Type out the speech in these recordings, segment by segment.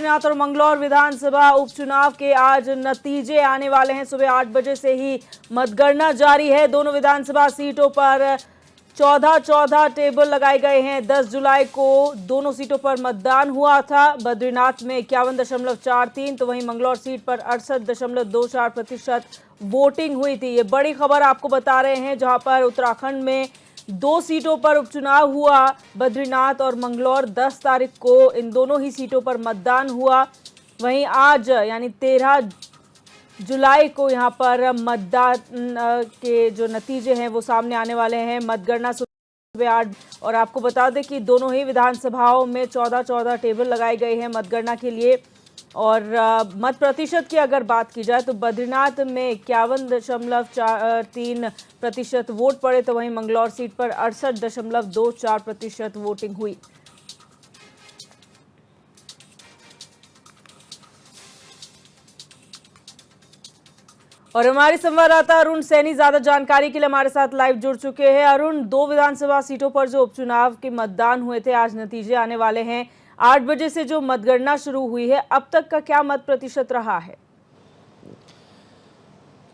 बद्रीनाथ और मंगलौर विधानसभा उपचुनाव के आज नतीजे आने वाले हैं। सुबह 8 बजे से ही मतगणना जारी है। दोनों विधानसभा सीटों पर 14 टेबल लगाए गए हैं। 10 जुलाई को दोनों सीटों पर मतदान हुआ था। बद्रीनाथ में 51.43 तो वहीं मंगलौर सीट पर 68.24% वोटिंग हुई थी। ये बड़ी खबर आपको बता रहे हैं, जहां पर उत्तराखंड में 2 सीटों पर उपचुनाव हुआ। बद्रीनाथ और मंगलौर 10 तारीख को इन दोनों ही सीटों पर मतदान हुआ। वहीं आज यानी 13 जुलाई को यहाँ पर मतदान के जो नतीजे हैं वो सामने आने वाले हैं। मतगणना सुबह 8 और आपको बता दें कि दोनों ही विधानसभाओं में 14 टेबल लगाए गए हैं मतगणना के लिए। और मत प्रतिशत की अगर बात की जाए तो बद्रीनाथ में 51.43% वोट पड़े, तो वहीं मंगलौर सीट पर 68.24% वोटिंग हुई। और हमारे संवाददाता अरुण सैनी ज्यादा जानकारी के लिए हमारे साथ लाइव जुड़ चुके हैं। अरुण, 2 विधानसभा सीटों पर जो उपचुनाव के मतदान हुए थे, आज नतीजे आने वाले हैं। 8 बजे से जो मतगणना शुरू हुई है, अब तक का क्या मत प्रतिशत रहा है?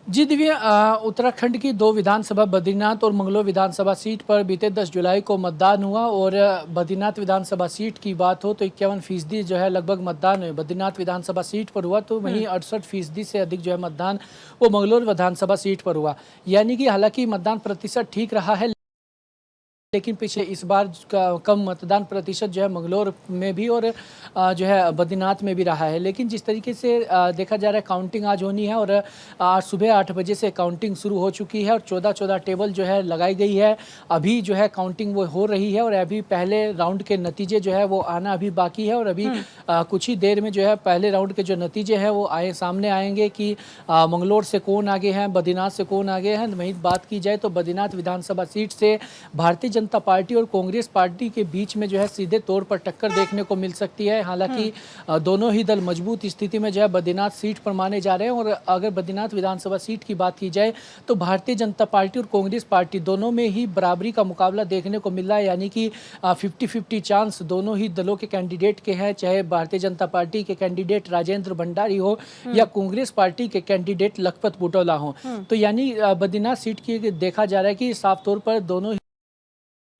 जी दिव्य, उत्तराखंड की 2 विधानसभा बद्रीनाथ और मंगलौर विधानसभा सीट पर बीते 10 जुलाई को मतदान हुआ। और बद्रीनाथ विधानसभा सीट की बात हो तो 51% जो है लगभग मतदान बद्रीनाथ विधानसभा सीट पर हुआ, तो वहीं 68% से अधिक जो है मतदान वो मंगलौर विधानसभा सीट पर हुआ। यानी कि हालांकि मतदान प्रतिशत ठीक रहा है, लेकिन पीछे इस बार कम मतदान प्रतिशत जो है मंगलौर में भी और जो है बद्रीनाथ में भी रहा है। लेकिन जिस तरीके से देखा जा रहा है, काउंटिंग आज होनी है और आज सुबह 8 बजे से काउंटिंग शुरू हो चुकी है और 14 टेबल जो है लगाई गई है। अभी जो है काउंटिंग वो हो रही है और अभी पहले राउंड के नतीजे जो है वो आना अभी बाकी है। और अभी कुछ ही देर में जो है पहले राउंड के जो नतीजे हैं वो सामने आएंगे कि मंगलौर से कौन आगे हैं, बद्रीनाथ से कौन आगे हैं। वहीं बात की जाए तो बद्रीनाथ विधानसभा सीट से भारतीय जनता पार्टी और कांग्रेस पार्टी के बीच में जो है सीधे तौर पर टक्कर देखने को मिल सकती है। हालांकि दोनों ही दल मजबूत स्थिति में जो है बद्रीनाथ सीट पर माने जा रहे हैं। और अगर बद्रीनाथ विधानसभा सीट की बात की जाए तो भारतीय जनता पार्टी और कांग्रेस पार्टी दोनों में ही बराबरी का मुकाबला देखने को मिल रहा है। यानी कि 50-50 चांस दोनों ही दलों के कैंडिडेट के हैं, चाहे भारतीय जनता पार्टी के कैंडिडेट राजेंद्र भंडारी हो या कांग्रेस पार्टी के कैंडिडेट लखपत बुटौला हो। तो यानी बद्रीनाथ सीट की देखा जा रहा है कि साफ तौर पर दोनों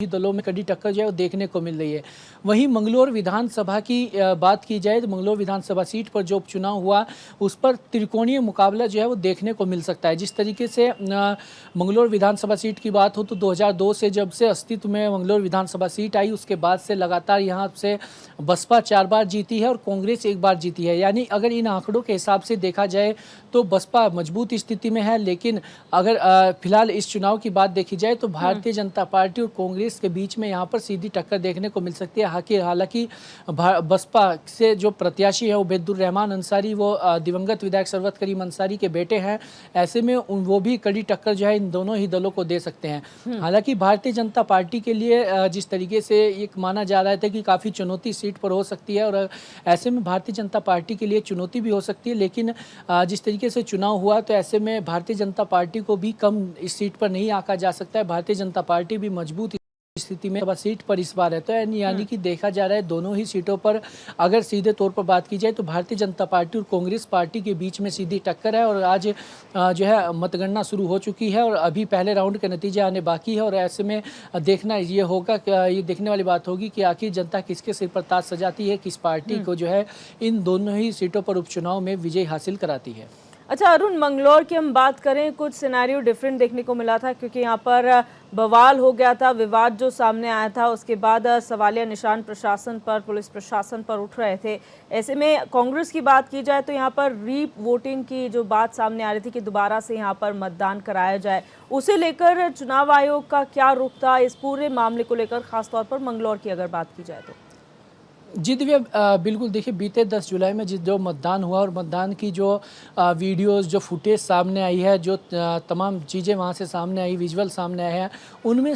ही दलों में कड़ी टक्कर जो है वो देखने को मिल रही है। वहीं मंगलौर विधानसभा की बात की जाए तो मंगलौर विधानसभा सीट पर जो उपचुनाव हुआ उस पर त्रिकोणीय मुकाबला जो है वो देखने को मिल सकता है। जिस तरीके से मंगलौर विधानसभा सीट की बात हो तो 2002 से जब से अस्तित्व में मंगलौर विधानसभा सीट आई, उसके बाद से लगातार यहाँ से बसपा 4 बार जीती है और कांग्रेस 1 बार जीती है। यानी अगर इन आंकड़ों के हिसाब से देखा जाए तो बसपा मजबूत स्थिति में है। लेकिन अगर फिलहाल इस चुनाव की बात देखी जाए तो भारतीय जनता पार्टी और कांग्रेस के बीच में यहाँ पर सीधी टक्कर देखने को मिल सकती है। हालांकि बसपा से जो प्रत्याशी है वो बेदुर रहमान अंसारी, वो दिवंगत विधायक सरवत करीम अंसारी के बेटे हैं। ऐसे में वो भी कड़ी टक्कर जो है इन दोनों ही दलों को दे सकते हैं। हालांकि भारतीय जनता पार्टी के लिए जिस तरीके से एक माना जा रहा था कि काफ़ी चुनौती सीट पर हो सकती है और ऐसे में भारतीय जनता पार्टी के लिए चुनौती भी हो सकती है। लेकिन जिस तरीके से चुनाव हुआ तो ऐसे में भारतीय जनता पार्टी को भी कम इस सीट पर नहीं आंका जा सकता है। भारतीय जनता पार्टी भी मजबूत स्थिति में सीट पर इस बार है। तो यानी कि देखा जा रहा है दोनों ही सीटों पर अगर सीधे तौर पर बात की जाए तो भारतीय जनता पार्टी और कांग्रेस पार्टी के बीच में सीधी टक्कर है। और आज जो है मतगणना शुरू हो चुकी है और अभी पहले राउंड के नतीजे आने बाकी है। और ऐसे में देखना ये होगा, ये देखने वाली बात होगी कि आखिर जनता किसके सिर पर ताज सजाती है, किस पार्टी को जो है इन दोनों ही सीटों पर उपचुनाव में विजय हासिल कराती है। अच्छा अरुण, मंगलौर की हम बात करें, कुछ सिनेरियो डिफरेंट देखने को मिला था क्योंकि यहाँ पर बवाल हो गया था, विवाद जो सामने आया था, उसके बाद सवालिया निशान प्रशासन पर, पुलिस प्रशासन पर उठ रहे थे। ऐसे में कांग्रेस की बात की जाए तो यहाँ पर री वोटिंग की जो बात सामने आ रही थी कि दोबारा से यहाँ पर मतदान कराया जाए, उसे लेकर चुनाव आयोग का क्या रुख था इस पूरे मामले को लेकर, खासतौर पर मंगलौर की अगर बात की जाए तो? जी दिव्या, बिल्कुल देखिए, बीते 10 जुलाई में जो मतदान हुआ और मतदान की जो वीडियोस, जो फुटेज सामने आई है, जो तमाम चीज़ें वहाँ से सामने आई, विजुअल सामने आए हैं, उनमें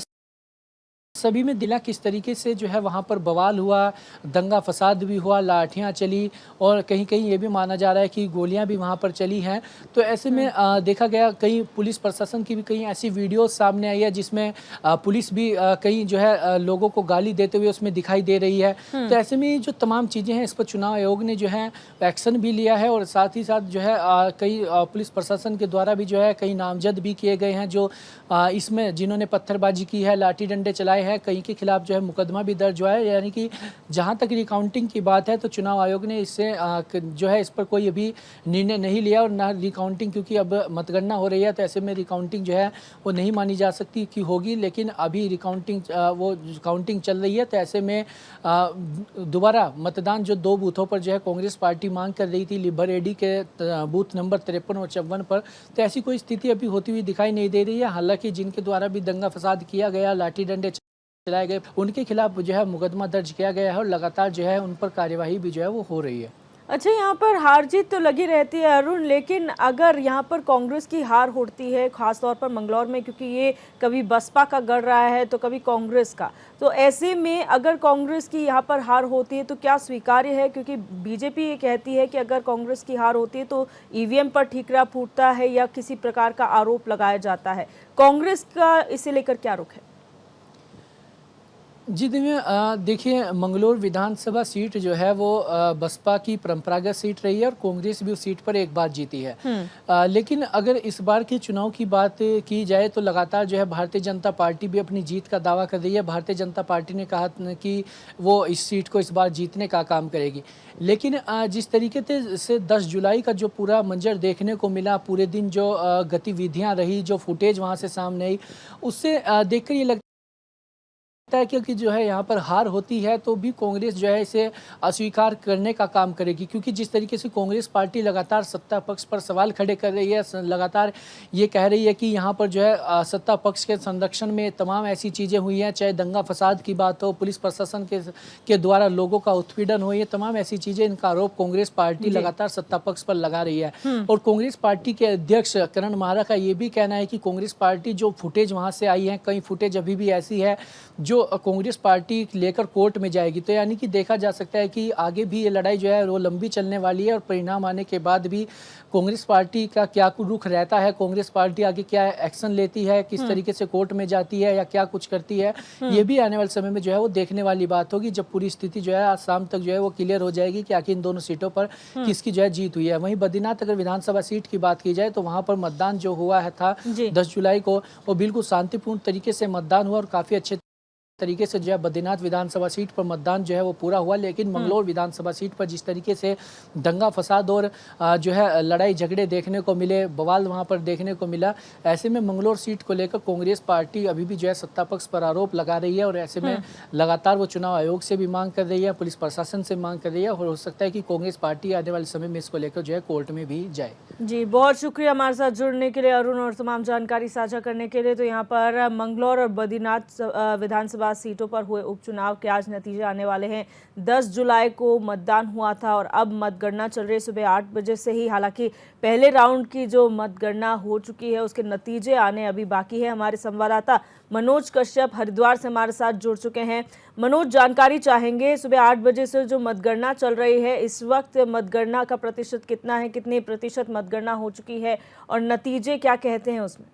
सभी में दिला किस तरीके से जो है वहाँ पर बवाल हुआ, दंगा फसाद भी हुआ, लाठियाँ चली और कहीं कहीं ये भी माना जा रहा है कि गोलियाँ भी वहाँ पर चली हैं। तो ऐसे में देखा गया कई पुलिस प्रशासन की भी कई ऐसी वीडियोस सामने आई है जिसमें पुलिस भी कई जो है लोगों को गाली देते हुए उसमें दिखाई दे रही है। तो ऐसे में जो तमाम चीज़ें हैं इस पर चुनाव आयोग ने जो है एक्शन भी लिया है और साथ ही साथ जो है कई पुलिस प्रशासन के द्वारा भी जो है कई नामजद भी किए गए हैं जो इसमें जिन्होंने पत्थरबाजी की है, लाठी डंडे चलाए हैं, कई के खिलाफ जो है मुकदमा भी दर्ज हुआ है। यानी कि जहां तक रिकाउंटिंग की बात है तो चुनाव आयोग ने इससे जो है इस पर कोई अभी निर्णय नहीं लिया और ना रिकाउंटिंग, क्योंकि अब मतगणना हो रही है तो ऐसे में रिकाउंटिंग जो है वो नहीं मानी जा सकती कि होगी। लेकिन अभी रिकाउंटिंग वो काउंटिंग चल रही है तो ऐसे में दोबारा मतदान जो 2 बूथों पर जो है कांग्रेस पार्टी मांग कर रही थी, लिबर एडी के बूथ नंबर 53 और 54 पर, तो ऐसी कोई स्थिति अभी होती हुई दिखाई नहीं दे रही है। हालांकि जिनके द्वारा भी दंगा फसाद किया गया, लाठी डंडे चलाए गए, उनके खिलाफ जो है मुकदमा दर्ज किया गया है और लगातार जो है उन पर कार्यवाही भी जो है वो हो रही है। अच्छा, यहाँ पर हार जीत तो लगी रहती है अरुण, लेकिन अगर यहाँ पर कांग्रेस की हार होती है खासतौर पर मंगलौर में, क्योंकि ये कभी बसपा का गढ़ रहा है तो कभी कांग्रेस का, तो ऐसे में अगर कांग्रेस की यहाँ पर हार होती है तो क्या स्वीकार्य है? क्योंकि बीजेपी ये कहती है कि अगर कांग्रेस की हार होती है तो ईवीएम पर ठीकरा फूटता है या किसी प्रकार का आरोप लगाया जाता है। कांग्रेस का इसे लेकर क्या रुख है? जी देखिए, मंगलौर विधानसभा सीट जो है वो बसपा की परंपरागत सीट रही है और कांग्रेस भी उस सीट पर एक बार जीती है। लेकिन अगर इस बार के चुनाव की बात की जाए तो लगातार जो है भारतीय जनता पार्टी भी अपनी जीत का दावा कर रही है। भारतीय जनता पार्टी ने कहा कि वो इस सीट को इस बार जीतने का काम करेगी। लेकिन जिस तरीके से 10 जुलाई का जो पूरा मंजर देखने को मिला, पूरे दिन जो गतिविधियाँ रही, जो फुटेज वहाँ से सामने आई, उससे देखकर ये लगता है क्योंकि जो है यहाँ पर हार होती है तो भी कांग्रेस जो है इसे अस्वीकार करने का काम करेगी, क्योंकि जिस तरीके से कांग्रेस पार्टी लगातार सत्ता पक्ष पर सवाल खड़े कर रही है, लगातार ये कह रही है कि यहाँ पर जो है सत्ता पक्ष के संरक्षण में तमाम ऐसी चीज़ें हुई हैं, चाहे दंगा फसाद की बात हो, पुलिस प्रशासन के द्वारा लोगों का उत्पीड़न हो, ये तमाम ऐसी चीज़ें, इनका आरोप कांग्रेस पार्टी लगातार सत्ता पक्ष पर लगा रही है। और कांग्रेस पार्टी के अध्यक्ष करण मारा का ये भी कहना है कि कांग्रेस पार्टी जो फुटेज वहाँ से आई है, कई फुटेज अभी भी ऐसी है जो कांग्रेस पार्टी लेकर कोर्ट में जाएगी। तो यानी कि देखा जा सकता है कि आगे भी ये लड़ाई जो है वो लंबी चलने वाली है और परिणाम आने के बाद भी कांग्रेस पार्टी का क्या रुख रहता है, कांग्रेस पार्टी आगे क्या एक्शन लेती है, किस तरीके से कोर्ट में जाती है या क्या कुछ करती है, ये भी आने वाले समय में जो है वो देखने वाली बात होगी, जब पूरी स्थिति जो है आज शाम तक जो है वो क्लियर हो जाएगी कि आखिर इन दोनों सीटों पर किसकी जो है जीत हुई है। वहीं बद्रीनाथ अगर विधानसभा सीट की बात की जाए तो वहां पर मतदान जो हुआ है था 10 जुलाई को, वो बिल्कुल शांतिपूर्ण तरीके से मतदान हुआ और काफी अच्छे तरीके से जो है बद्रीनाथ विधानसभा सीट पर मतदान जो है वो पूरा हुआ। लेकिन मंगलौर विधानसभा सीट पर जिस तरीके से दंगा फसाद और जो है लड़ाई झगड़े देखने को मिले, बवाल वहां पर देखने को मिला, ऐसे में मंगलौर सीट को लेकर कांग्रेस पार्टी अभी भी जो है सत्ता पक्ष पर आरोप लगा रही है और ऐसे में लगातार वो चुनाव आयोग से भी मांग कर रही है, पुलिस प्रशासन से मांग कर रही है और हो सकता है कि कांग्रेस पार्टी आने वाले समय में इसको लेकर जो है कोर्ट में भी जाए। जी, बहुत शुक्रिया हमारे साथ जुड़ने के लिए अरुण और तमाम जानकारी साझा करने के लिए। तो यहाँ पर मंगलौर और बद्रीनाथ विधानसभा सीटों पर हुए उपचुनाव के आज नतीजे आने वाले हैं। 10 जुलाई को मतदान हुआ था और अब मतगणना चल रही है सुबह 8 बजे से ही। हालांकि पहले राउंड की जो मतगणना हो चुकी है उसके नतीजे आने अभी बाकी है। हमारे संवाददाता मनोज कश्यप हरिद्वार से हमारे साथ जुड़ चुके हैं। मनोज, जानकारी चाहेंगे, सुबह 8 बजे से जो मतगणना चल रही है इस वक्त मतगणना का प्रतिशत कितना है, कितने प्रतिशत मतगणना हो चुकी है और नतीजे क्या कहते हैं उसमें?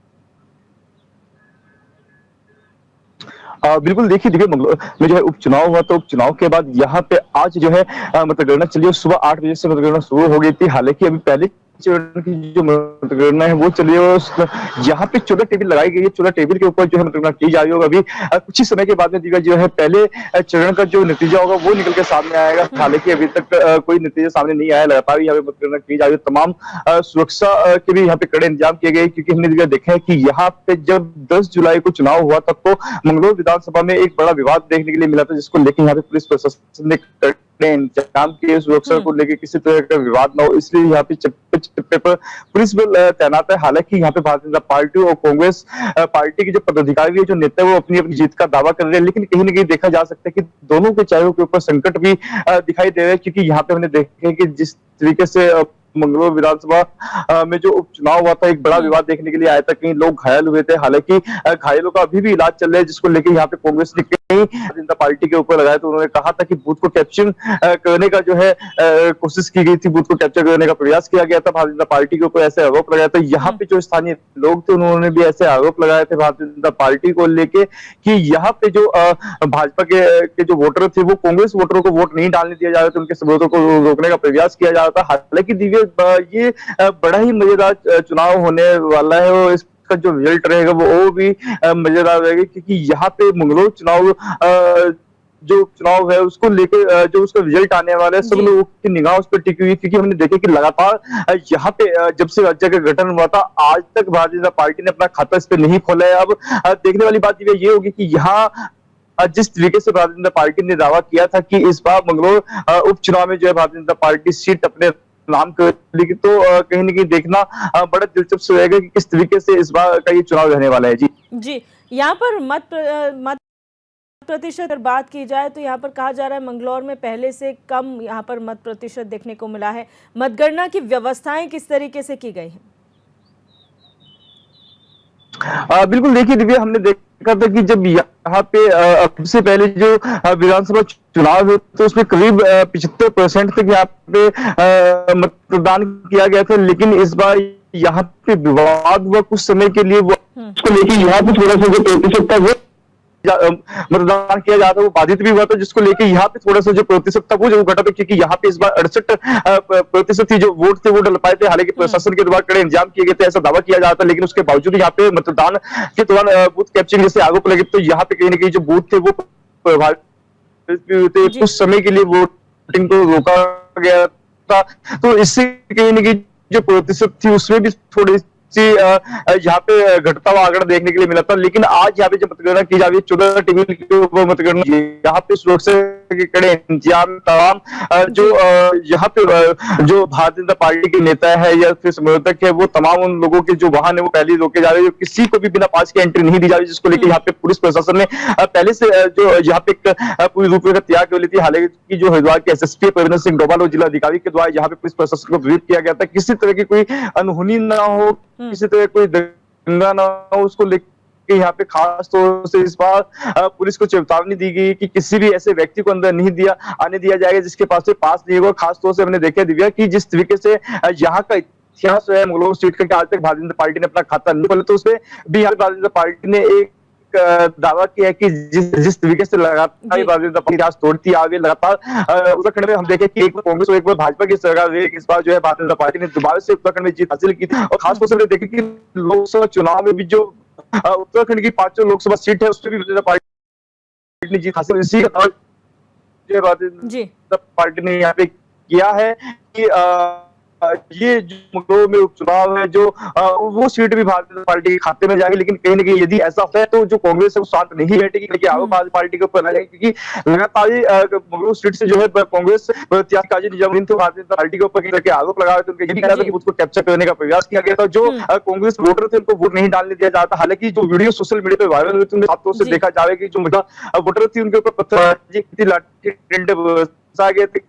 बिल्कुल, देखिए मंगलौर में जो है उपचुनाव हुआ, तो उपचुनाव के बाद यहाँ पे आज जो है मतगणना चली और सुबह 8 बजे से मतगणना शुरू हो गई थी। हालांकि अभी पहले चरण की जो मतगणना है वो चली है और यहाँ पे 14 टेबल लगाई गई है। 14 टेबल के ऊपर जो है मतगणना की जा रही होगी। अभी कुछ ही समय के बाद में जो है पहले चरण का जो नतीजा होगा वो निकल के सामने आएगा। हालांकि अभी तक कोई नतीजा सामने नहीं आया, लगातार यहाँ पे मतगणना की जा रही है। तमाम सुरक्षा के भी यहाँ पे कड़े इंतजाम किए गए, क्योंकि हमने देखा है कि यहाँ पे जब 10 जुलाई को चुनाव हुआ तब तो मंगलौर विधानसभा में एक बड़ा विवाद देखने के लिए मिला था, जिसको लेकर यहाँ पे पुलिस प्रशासन ने इंतजाम किए, सुरक्षा को लेकर किसी तरह का विवाद न हो, इसलिए यहाँ पे चप्पे चप्पे पर पुलिस बल तैनात है। हालांकि यहाँ पे भारतीय जनता पार्टी और कांग्रेस पार्टी के जो पदाधिकारी, जो नेता है वो अपनी अपनी जीत का दावा कर रहे हैं, लेकिन कहीं ना कहीं देखा जा सकता है कि दोनों के चेहरों के ऊपर संकट भी दिखाई दे रहा है, क्योंकि यहाँ पे हमने देखा है कि जिस तरीके से मंगलौर विधानसभा में जो उपचुनाव हुआ था, एक बड़ा विवाद देखने के लिए आया था। कई लोग घायल हुए थे, हालांकि घायलों का अभी भी इलाज चल रहा है, जिसको लेकर यहाँ पे कांग्रेस ने कई जनता पार्टी के ऊपर लगाया। तो उन्होंने कहा था कि बूथ को कैप्चर करने का जो है कोशिश की गई थी, बूथ को कैप्चर करने का प्रयास किया गया था, भारतीय जनता पार्टी के ऊपर ऐसे आरोप लगाया था। यहाँ पे जो स्थानीय लोग थे उन्होंने भी ऐसे आरोप लगाए थे भारतीय जनता पार्टी को लेके कि यहाँ पे जो भाजपा के जो वोटर थे, वो कांग्रेस वोटरों को वोट नहीं डालने दिया जा रहा था, उनके सबूतों को रोकने का प्रयास किया जा रहा था। हालांकि दिव्य, ये बड़ा ही मजेदार चुनाव होने वाला है और इसका जो रिजल्ट रहेगा वो भी मजेदार रहेगा, क्योंकि यहाँ पे मंगलौर चुनाव जो चुनाव है उसको लेकर जो उसका रिजल्ट आने वाला है, सब लोगों की निगाह उस पर टिकी हुई, क्योंकि हमने देखे कि लगातार यहाँ पे जब से राज्य का गठन हुआ था आज तक भारतीय जनता पार्टी ने अपना खाता इस पे नहीं खोला है। अब देखने वाली बात ये होगी कि यहाँ जिस तरीके से भारतीय जनता पार्टी ने दावा किया था कि इस बार मंगलौर उपचुनाव में जो है भारतीय जनता पार्टी सीट अपने नाम कर लेगी, तो कहीं ना कहीं देखना बड़ा दिलचस्प रहेगा कि किस तरीके से इस बार का ये चुनाव रहने वाला है। जी, यहाँ पर मत प्रतिशत अगर बात की जाए तो यहाँ पर कहा जा रहा है मंगलौर में पहले से कम यहाँ पर मत प्रतिशत देखने को मिला है। मतगणना की व्यवस्थाएं किस तरीके से की गई हैं? बिल्कुल, देखिए दिव्या, हमने देखा था कि जब यहाँ पे अब से पहले जो विधानसभा चुनाव है तो उसमें करीब 75% तक यहाँ पे मतदान किया गया था, लेकिन इस बार यहाँ पे विवाद हुआ कुछ समय के लिए, वो उसको लेके यहाँ पे थोड़ा सा जो प्रतिशत था वो मतदान किया जाता वो बाधित भी हुआ था, जिसको लेके यहाँ पे थोड़ा सा जो प्रतिशत था वो जो घटा था, क्योंकि यहाँ पे इस बार 68% ही जो वोट थे वो डल पाए थे। हालांकि प्रशासन के द्वारा कड़े इंतजाम किए गए थे, ऐसा दावा किया जाता, लेकिन उसके बावजूद यहाँ पे मतदान के दौरान बूथ कैप्चरिंग जैसे आरोप लगे, तो यहाँ पे कहीं ना कहीं जो बूथ थे वो प्रभावित थे, कुछ समय के लिए वोटिंग को रोका गया था। तो इससे कहीं ना कहीं जो प्रतिशत थी उसमें भी थोड़ी यहाँ पे घटता हुआ आंकड़ा देखने के लिए मिला था। लेकिन आज यहाँ पे जब मतगणना की जा रही है 14 टेबल के ऊपर मतगणना, यहाँ पे सुरक्षा के कड़े इंतजाम तमाम जो यहाँ पे जो भारतीय जनता पार्टी के नेता है या फिर समर्थक है, वो तमाम उन लोगों के जो वाहन है वो पहले रोके जा रहे हैं, किसी को भी बिना पास के एंट्री नहीं दी जा रही, जिसको लेकर यहाँ पे पुलिस प्रशासन ने पहले से जो यहाँ पे पूरी रूपरेखा तैयार कर ली थी। हालांकि जो हरिद्वार के एसएसपी परविंदर सिंह डोभाल और जिला अधिकारी के द्वारा यहाँ पे पुलिस प्रशासन को ब्रीफ किया गया था, किसी तरह की कोई अनहोनी ना हो, किसी तरह कोई दंगा ना हो, उसको लेकर यहाँ पे खास तौर से इस बार पुलिस को चेतावनी दी गई कि किसी भी ऐसे व्यक्ति को अंदर नहीं आने दिया जाएगा जिसके पास से पास नहीं होगा। खास तौर से हमने देखा दिव्या कि जिस तरीके से यहाँ का इतिहास है मंगलौर सीट का, आज तक भारतीय जनता पार्टी ने अपना खाता नहीं खोला, तो उसमें भी यहाँ भारतीय जनता पार्टी ने एक दावा किया है कि जिस तरीके से लगातार भारतीय जनता पार्टी राज तोड़ती आ गई, लगातार उत्तराखंड में हम देखे कि एक बार कांग्रेस और एक बार भाजपा की सरकार रही, इस बार जो है भारतीय जनता पार्टी ने दोबारा से उत्तराखंड में जीत हासिल की थी। और खासतौर से हमने देखे कि लोकसभा चुनाव में भी जो उत्तराखंड की 5 लोकसभा सीट है उसमें भी भारतीय जनता पार्टी ने जीत हासिल, इसी का जो भारतीय जनता पार्टी ने यहाँ पे किया है कि ये जो मंगलौर में उपचुनाव है जो वो सीट भी भारतीय जनता पार्टी के खाते में जाएगी। लेकिन कहीं ना कहीं यदि ऐसा है तो जो कांग्रेस है वो शांत नहीं बैठेगी, लेकिन आरोप भारतीय पार्टी के ऊपर ना जाएगी, क्योंकि लगातार मंगलौर सीट से जो है कांग्रेस प्रत्याशी काजी निजामुद्दीन थे भारतीय जनता पार्टी के ऊपर कई तरह के आरोप लगा रहे थे। उनका ये भी कहना था कि उसको कैप्चर करने का प्रयास किया गया था, जो कांग्रेस वोटर थे उनको वोट नहीं डालने दिया जाता। हालांकि जो वीडियो सोशल मीडिया पर वायरल हुई थी उनमें साफ तौर से देखा जाएगा कि जो महिला वोटर थी उनके ऊपर पत्थर लाठी डंडे बरसाए गए थे,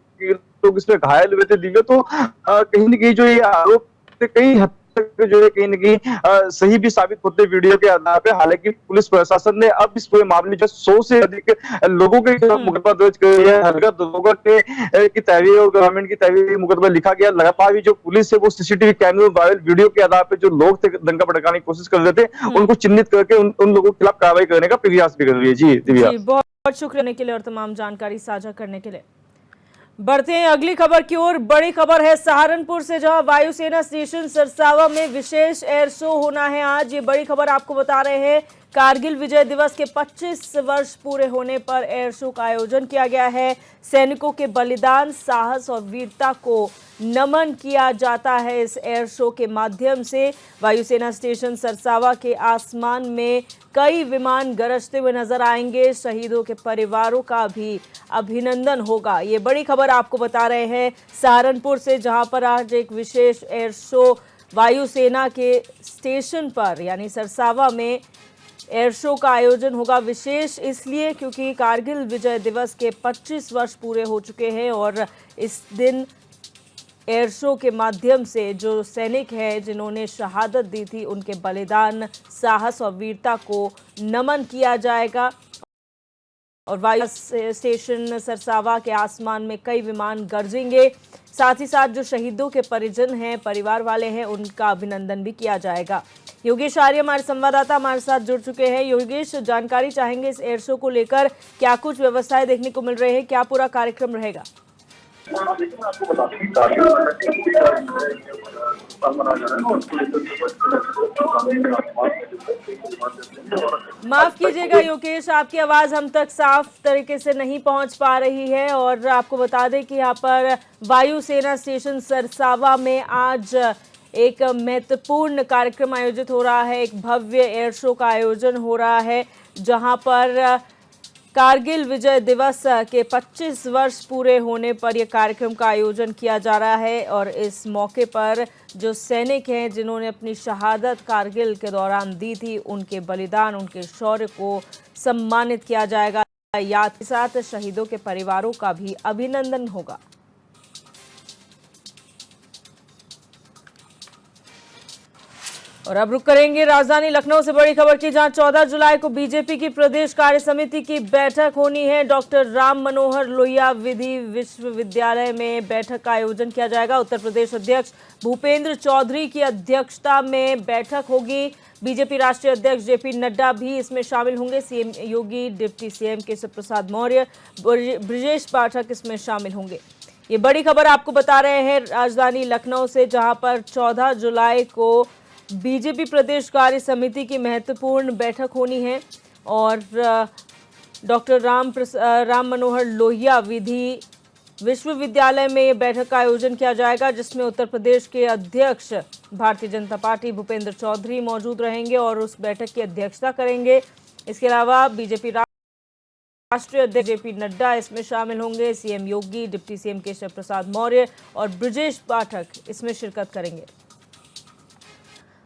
लोग इसमें घायल हुए थे दिव्या। तो कहीं न कहीं जो ये आरोप थे कई हद तक जो है कहीं न कहीं सही भी साबित होते वीडियो के आधार पे। हालांकि पुलिस प्रशासन ने अब इस पूरे मामले में जो 100 से अधिक लोगों के खिलाफ मुकदमा दर्ज कर दिया है। हल्का दरोगा की तहरीर और गवर्नमेंट की तहरीर मुकदमा लिखा गया। लगातार भी जो पुलिस है वो सीसीटीवी कैमरे वायरल वीडियो के आधार पे जो लोग थे दंगा भड़काने की कोशिश कर रहे थे उनको चिन्हित करके उन लोगों के खिलाफ कार्रवाई करने का प्रयास भी कर रही है। जी दिव्या, बहुत शुक्रिया के लिए और तमाम जानकारी साझा करने के लिए। बढ़ते हैं अगली खबर की ओर। बड़ी खबर है सहारनपुर से, जहां वायुसेना स्टेशन सरसावा में विशेष एयर शो होना है आज। ये बड़ी खबर आपको बता रहे हैं, कारगिल विजय दिवस के 25 वर्ष पूरे होने पर एयर शो का आयोजन किया गया है। सैनिकों के बलिदान, साहस और वीरता को नमन किया जाता है इस एयर शो के माध्यम से। वायुसेना स्टेशन सरसावा के आसमान में कई विमान गरजते हुए नजर आएंगे। शहीदों के परिवारों का भी अभिनंदन होगा। ये बड़ी खबर आपको बता रहे हैं सहारनपुर से, जहां पर आज एक विशेष एयर शो वायुसेना के स्टेशन पर यानी सरसावा में एयर शो का आयोजन होगा। विशेष इसलिए क्योंकि कारगिल विजय दिवस के 25 वर्ष पूरे हो चुके हैं और इस दिन एयर शो के माध्यम से जो सैनिक हैं जिन्होंने शहादत दी थी उनके बलिदान, साहस और वीरता को नमन किया जाएगा। और वायु स्टेशन सरसावा के आसमान में कई विमान गरजेंगे। साथ ही साथ जो शहीदों के परिजन हैं, परिवार वाले हैं, उनका अभिनंदन भी किया जाएगा। योगेश आर्य हमारे संवाददाता हमारे साथ जुड़ चुके हैं। योगेश, जानकारी चाहेंगे इस एयर शो को लेकर, क्या कुछ व्यवस्थाएं देखने को मिल रही है, क्या पूरा कार्यक्रम रहेगा? माफ कीजिएगा योगेश, आपकी आवाज हम तक साफ तरीके से नहीं पहुंच पा रही है। और आपको बता दें कि यहाँ पर वायुसेना स्टेशन सरसावा में आज एक महत्वपूर्ण कार्यक्रम आयोजित हो रहा है। एक भव्य एयर शो का आयोजन हो रहा है जहां पर कारगिल विजय दिवस के 25 वर्ष पूरे होने पर यह कार्यक्रम का आयोजन किया जा रहा है। और इस मौके पर जो सैनिक हैं जिन्होंने अपनी शहादत कारगिल के दौरान दी थी, उनके बलिदान, उनके शौर्य को सम्मानित किया जाएगा। याद के साथ शहीदों के परिवारों का भी अभिनंदन होगा। और अब रुक करेंगे राजधानी लखनऊ से बड़ी खबर की, जहां 14 जुलाई को बीजेपी की प्रदेश कार्य समिति की बैठक होनी है। डॉक्टर राम मनोहर लोहिया विधि विश्वविद्यालय में बैठक का आयोजन किया जाएगा। उत्तर प्रदेश अध्यक्ष भूपेंद्र चौधरी की अध्यक्षता में बैठक होगी। बीजेपी राष्ट्रीय अध्यक्ष जेपी नड्डा भी इसमें शामिल होंगे। सीएम योगी, डिप्टी सीएम केशव प्रसाद मौर्य, ब्रजेश पाठक इसमें शामिल होंगे। ये बड़ी खबर आपको बता रहे हैं राजधानी लखनऊ से, जहां पर 14 जुलाई को बीजेपी प्रदेश कार्य समिति की महत्वपूर्ण बैठक होनी है। और डॉक्टर राम मनोहर लोहिया विधि विश्वविद्यालय में ये बैठक का आयोजन किया जाएगा, जिसमें उत्तर प्रदेश के अध्यक्ष भारतीय जनता पार्टी भूपेंद्र चौधरी मौजूद रहेंगे और उस बैठक की अध्यक्षता करेंगे। इसके अलावा बीजेपी राष्ट्रीय अध्यक्ष जेपी नड्डा इसमें शामिल होंगे। सीएम योगी, डिप्टी सीएम केशव प्रसाद मौर्य और ब्रजेश पाठक इसमें शिरकत करेंगे।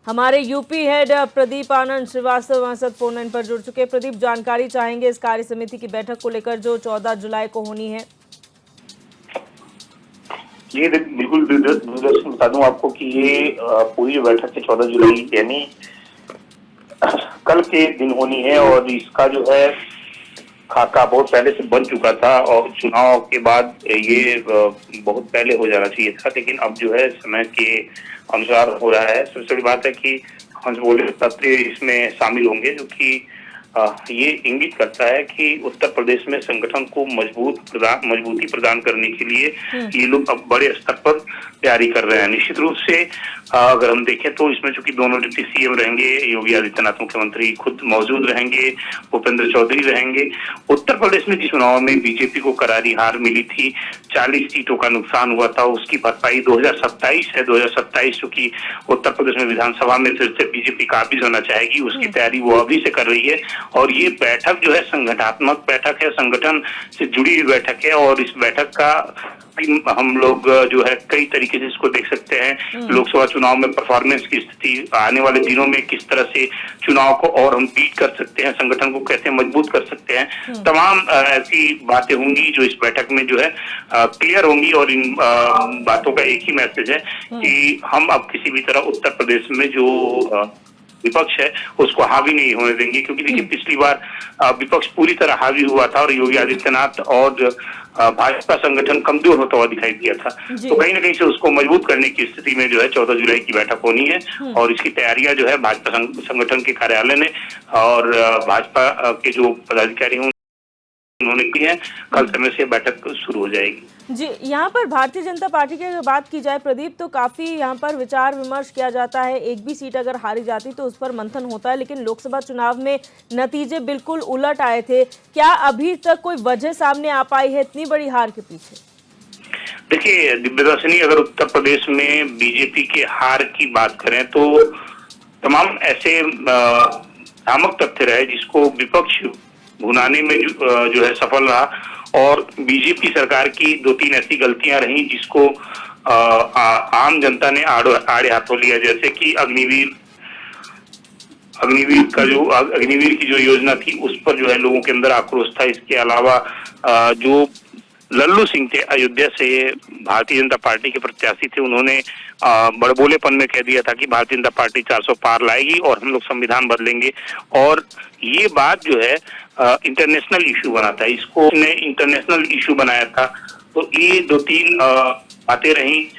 हमारे यूपी हेड प्रदीप आनंद श्रीवास्तव हमारे साथ फोन लाइन पर जुड़ चुके हैं। प्रदीप, जानकारी चाहेंगे इस कार्य समिति की बैठक को लेकर जो 14 जुलाई को होनी है। ये बिल्कुल दूरदर्शन बता दूं आपको कि ये पूरी बैठक है 14 जुलाई यानी कल के दिन होनी है। और इसका जो है खाका बहुत पहले से बन चुका था और चुनाव के बाद ये बहुत पहले हो जाना चाहिए था, लेकिन अब जो है समय के अनुसार हो रहा है। सबसे बड़ी बात है कि हंस बोले तत्व इसमें शामिल होंगे, जो कि ये इंगित करता है कि उत्तर प्रदेश में संगठन को मजबूती प्रदान करने के लिए ये लोग अब बड़े स्तर पर तैयारी कर रहे हैं। निश्चित रूप से अगर हम देखें तो इसमें चूंकि दोनों डिप्टी सीएम रहेंगे, योगी आदित्यनाथ मुख्यमंत्री खुद मौजूद रहेंगे, भूपेंद्र चौधरी रहेंगे। उत्तर प्रदेश में जिस चुनाव में बीजेपी को करारी हार मिली थी, 40 सीटों का नुकसान हुआ था, उसकी भरपाई 2027 है। 2027 चूंकि उत्तर प्रदेश में विधानसभा में फिर से बीजेपी काबिज होना चाहेगी, उसकी तैयारी वो अभी से कर रही है। और ये बैठक जो है संगठनात्मक बैठक है, संगठन से जुड़ी हुई बैठक है। और इस बैठक का हम लोग जो है कई तरीके से इसको देख सकते हैं। लोकसभा चुनाव में परफॉर्मेंस की स्थिति, आने वाले दिनों में किस तरह से चुनाव को और हम बीट कर सकते हैं, संगठन को कैसे मजबूत कर सकते हैं, तमाम ऐसी बातें होंगी जो इस बैठक में जो है क्लियर होंगी। और इन बातों का एक ही मैसेज है कि हम अब किसी भी तरह उत्तर प्रदेश में जो विपक्ष है उसको हावी नहीं होने देंगे, क्योंकि देखिए पिछली बार विपक्ष पूरी तरह हावी हुआ था और योगी आदित्यनाथ और भाजपा संगठन कमजोर होता हुआ दिखाई दिया था। तो कहीं ना कहीं से उसको मजबूत करने की स्थिति में जो है 14 जुलाई की बैठक होनी है। और इसकी तैयारियां जो है भाजपा संगठन के कार्यालय ने और भाजपा के जो पदाधिकारी हैं उन्होंने की है। कल समय से बैठक शुरू हो जाएगी। जी, यहाँ पर भारतीय जनता पार्टी की अगर बात की जाए प्रदीप, तो काफ़ी यहाँ पर विचार विमर्श किया जाता है। एक भी सीट अगर हारी जाती तो उस पर मंथन होता है, लेकिन लोकसभा चुनाव में नतीजे बिल्कुल उलट आए थे। क्या अभी तक कोई वजह सामने आ पाई है इतनी बड़ी हार के पीछे? देखिए दिव्यदर्शनी, अगर उत्तर प्रदेश में बीजेपी के हार की बात करें तो तमाम ऐसे भ्रामक तथ्य रहे जिसको विपक्ष भुनाने में जो है सफल रहा। और बीजेपी सरकार की 2-3 ऐसी गलतियां रही जिसको आम जनता ने आड़े हाथों लिया, जैसे कि अग्निवीर की जो योजना थी उस पर जो है लोगों के अंदर आक्रोश था। इसके अलावा जो लल्लू सिंह थे, अयोध्या से भारतीय जनता पार्टी के प्रत्याशी थे। उन्होंने बड़बोलेपन में कह दिया था कि भारतीय जनता पार्टी 400 पार लाएगी और हम लोग संविधान बदलेंगे, और ये बात जो है इंटरनेशनल इशू बना था। इसको उसने इंटरनेशनल इशू बनाया था। तो ये 2-3 बातें रही।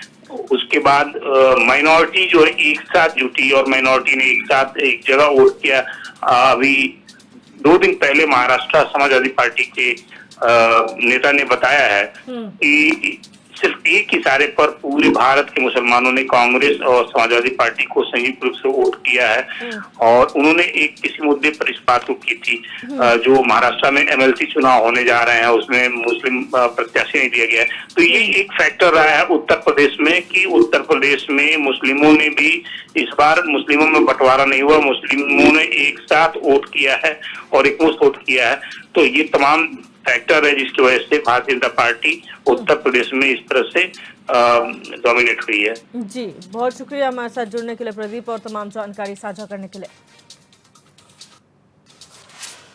उसके बाद माइनॉरिटी जो है एक साथ जुटी और माइनॉरिटी ने एक साथ एक जगह वोट किया। अभी 2 दिन पहले महाराष्ट्र समाजवादी पार्टी के नेता ने बताया है कि सिर्फ एक इशारे पर पूरे भारत के मुसलमानों ने कांग्रेस और समाजवादी पार्टी को संयुक्त रूप से वोट किया है। और उन्होंने एक किसी मुद्दे पर इस बात को की थी, जो महाराष्ट्र में एमएलसी चुनाव होने जा रहे हैं उसमें मुस्लिम प्रत्याशी नहीं दिया गया है। तो ये एक फैक्टर रहा है उत्तर प्रदेश में कि उत्तर प्रदेश में मुस्लिमों ने भी इस बार मुस्लिमों में बंटवारा नहीं हुआ, मुस्लिमों ने एक साथ वोट किया है और एकमुश्त वोट किया है। तो ये तमाम फैक्टर है जिसकी वजह से भारतीय जनता पार्टी उत्तर प्रदेश में इस तरह से डोमिनेट हुई है। जी, बहुत शुक्रिया हमारे साथ जुड़ने के लिए प्रदीप, और तमाम जानकारी साझा करने के लिए।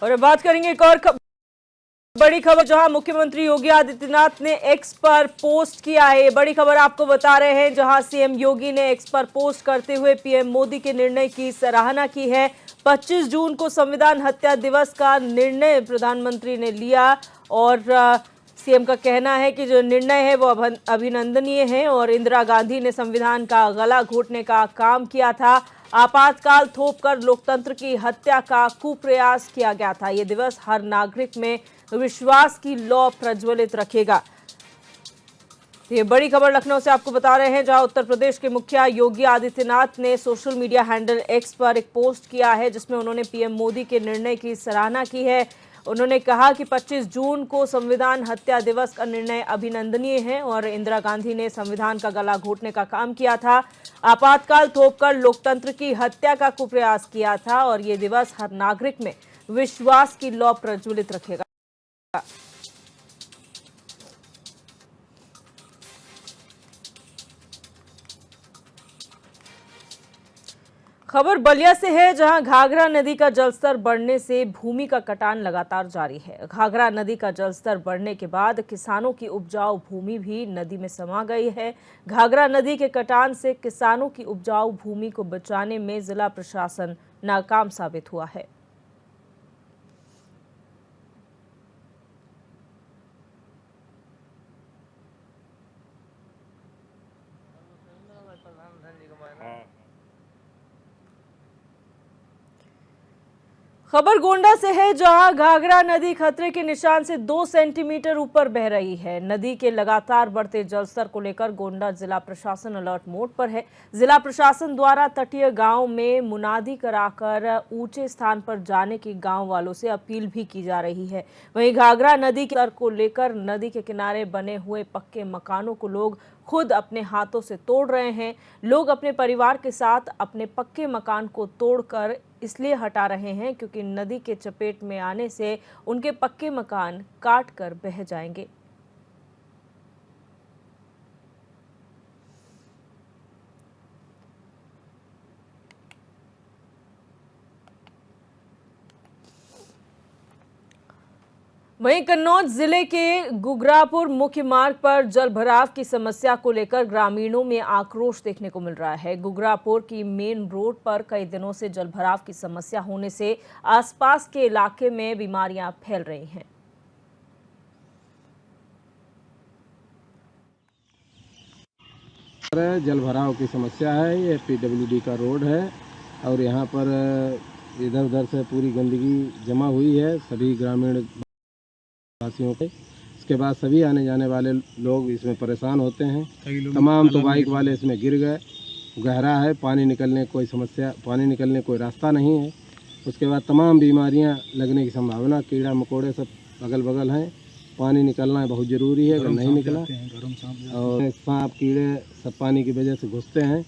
और अब बात करेंगे एक और बड़ी खबर, जहां मुख्यमंत्री योगी आदित्यनाथ ने एक्स पर पोस्ट किया है। ये बड़ी खबर आपको बता रहे हैं, जहां सीएम योगी ने एक्स पर पोस्ट करते हुए पीएम मोदी के निर्णय की सराहना की है। 25 जून को संविधान हत्या दिवस का निर्णय प्रधानमंत्री ने लिया, और सीएम का कहना है कि जो निर्णय है वो अभिनंदनीय है, और इंदिरा गांधी ने संविधान का गला घोटने का काम किया था। आपातकाल थोपकर लोकतंत्र की हत्या का कुप्रयास किया गया था। ये दिवस हर नागरिक में विश्वास की लौ प्रज्वलित रखेगा। ये बड़ी खबर लखनऊ से आपको बता रहे हैं, जहां उत्तर प्रदेश के मुखिया योगी आदित्यनाथ ने सोशल मीडिया हैंडल एक्स पर एक पोस्ट किया है, जिसमें उन्होंने पीएम मोदी के निर्णय की सराहना की है। उन्होंने कहा कि 25 जून को संविधान हत्या दिवस का निर्णय अभिनंदनीय है, और इंदिरा गांधी ने संविधान का गला घोटने का काम किया था, आपातकाल थोपकर लोकतंत्र की हत्या का कुप्रयास किया था, और ये दिवस हर नागरिक में विश्वास की लौ प्रज्वलित रखेगा। खबर बलिया से है, जहां घाघरा नदी का जलस्तर बढ़ने से भूमि का कटान लगातार जारी है। घाघरा नदी का जलस्तर बढ़ने के बाद किसानों की उपजाऊ भूमि भी नदी में समा गई है। घाघरा नदी के कटान से किसानों की उपजाऊ भूमि को बचाने में जिला प्रशासन नाकाम साबित हुआ है। खबर गोंडा से है, जहां घाघरा नदी खतरे के निशान से 2 सेंटीमीटर ऊपर बह रही है। नदी के लगातार बढ़ते जलस्तर को लेकर गोंडा जिला प्रशासन अलर्ट मोड पर है। जिला प्रशासन द्वारा तटीय गांव में मुनादी कराकर ऊंचे स्थान पर जाने की गांव वालों से अपील भी की जा रही है। वहीं घाघरा नदी के स्तर को लेकर नदी के किनारे बने हुए पक्के मकानों को लोग खुद अपने हाथों से तोड़ रहे हैं। लोग अपने परिवार के साथ अपने पक्के मकान को तोड़कर इसलिए हटा रहे हैं क्योंकि नदी के चपेट में आने से उनके पक्के मकान काट कर बह जाएंगे। वहीं कन्नौज जिले के गुगरापुर मुख्य मार्ग पर जलभराव की समस्या को लेकर ग्रामीणों में आक्रोश देखने को मिल रहा है। गुगरापुर की मेन रोड पर कई दिनों से जलभराव की समस्या होने से आसपास के इलाके में बीमारियां फैल रही हैं। जलभराव की समस्या है। ये पीडब्ल्यूडी का रोड है और यहाँ पर इधर उधर से पूरी गंदगी जमा हुई है सभी ग्रामीण वासियों के। इसके बाद सभी आने जाने वाले लोग इसमें परेशान होते हैं। तमाम तो बाइक वाले इसमें गिर गए। गहरा है, पानी निकलने कोई रास्ता नहीं है। उसके बाद तमाम बीमारियां लगने की संभावना, कीड़ा मकोड़े सब अगल बगल हैं। पानी निकलना बहुत ज़रूरी है, अगर नहीं निकला और सांप कीड़े सब पानी की वजह से घुसते हैं।